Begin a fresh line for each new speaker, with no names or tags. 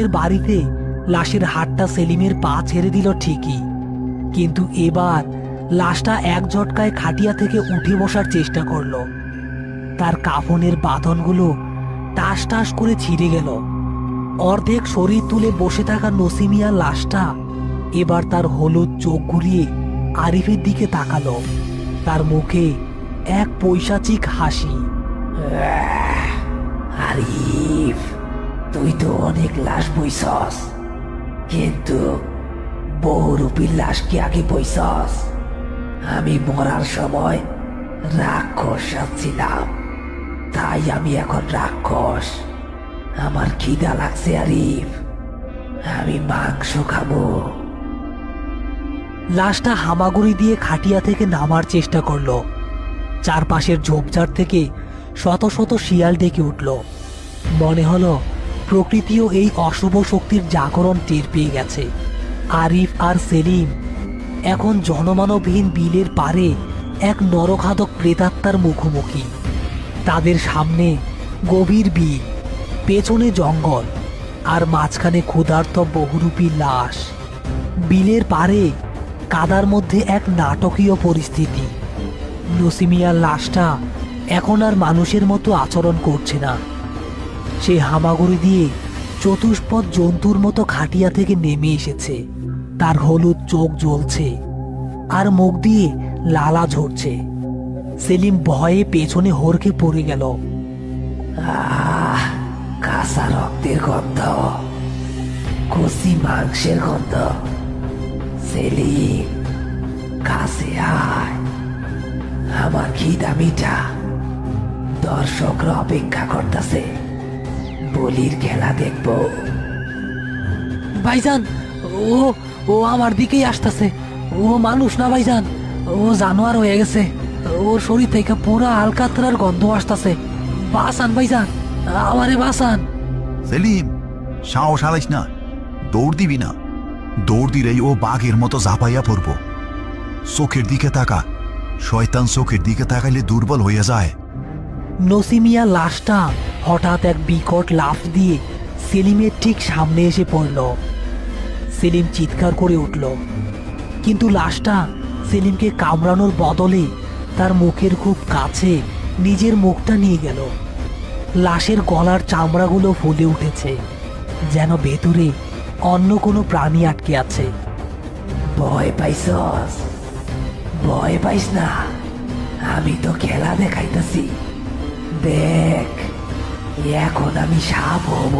পাশের বাড়িতে লাশের হাড়টা সেলিমের পা ছেড়ে দিল ঠিকই, কিন্তু এবার লাশটা এক ঝটকায় খাটিয়া থেকে উঠে বসার চেষ্টা করলো। তার কাফনের বাঁধনগুলো টাস টাস করে ছিঁড়ে গেল। অর্ধেক শরীর তুলে বসে থাকা নসিমিয়ার লাশটা এবার তার হলুদ চোখ ঘুরিয়ে আরিফের দিকে তাকালো। তার মুখে এক পৈশাচিক হাসি।
আরিফ, তুই তো অনেক লাশ বইছস, কিন্তু বহুরূপীর লাশ কি আগে বইছস? আমি মরার সময় রাক্ষস সাজছিলাম, তাই আমি এখন রাক্ষস। আমার খিদা লাগছে আরিফ, আমি মাংস খাবো।
লাশটা হামাগুড়ি দিয়ে খাটিয়া থেকে নামার চেষ্টা করলো। চারপাশের ঝোপঝাড় থেকে শত শত শিয়াল ডেকে উঠল। মনে হলো প্রকৃতিও এই অশুভ শক্তির জাগরণ টের পেয়ে গেছে। আরিফ আর সেলিম এখন জনমানবহীন বিলের পারে এক নরখাদক প্রেতাত্মার মুখোমুখি। তাদের সামনে গভীর বিল, পেছনে জঙ্গল, আর মাঝখানে ক্ষুধার্ত বহুরূপী লাশ। বিলের পারে কাদার মধ্যে এক নাটকীয় পরিস্থিতি। নসিমিয়ার লাশটা এখন আর মানুষের মতো আচরণ করছে না। সে হামাগুড়ি দিয়ে চতুষ্পদ জন্তুর মতো খাটিয়া থেকে নেমে এসেছে। তার হলুদ চোখ জ্বলছে আর মুখ দিয়ে লালা ঝরছে। সেলিম ভয়ে পেছনে হড়কে পড়ে গেল।
কাঁচা রক্তের গন্ধ, কচি মাংসের গন্ধ। সেলিম, কাছে আয়, আমার খিদা মিটা। দর্শকরা অপেক্ষা করতেছে, বলির খেলা দেখবো।
ভাইজান, ও ও আমার দিকেই আসতেছে। ও মানুষ না ভাইজান, ও জানোয়ার হয়ে গেছে। ওর শরীর থেকে পুরা আলকাতরার গন্ধ আসতেছে। বাসান ভাইজান, আমারে বাসান।
সেলিম, সাহস হারাইস না, দৌড় দিবি না। দৌড় দিলেই ও বাঘের মতো ঝাঁপাইয়া পড়ব। চোখের দিকে তাকা, শয়তান চোখের দিকে তাকাইলে দুর্বল হইয়া যায়।
নসিমিয়া লাশটা হঠাৎ এক বিকট লাফ দিয়ে সেলিমের ঠিক সামনে এসে পড়ল। সেলিম চিৎকার করে উঠল, কিন্তু লাশটা সেলিমকে কামড়ানোর বদলে তার মুখের খুব কাছে নিজের মুখটা নিয়ে গেল। লাশের গলার চামড়াগুলো ফুলে উঠেছে, যেন ভেতরে অন্য কোনো প্রাণী আটকে আছে।
ভয় পাইছস? ভয় পাইস না, আমি তো খেলা দেখাইতেছি। দেখ, এখন আমি সাপ হব।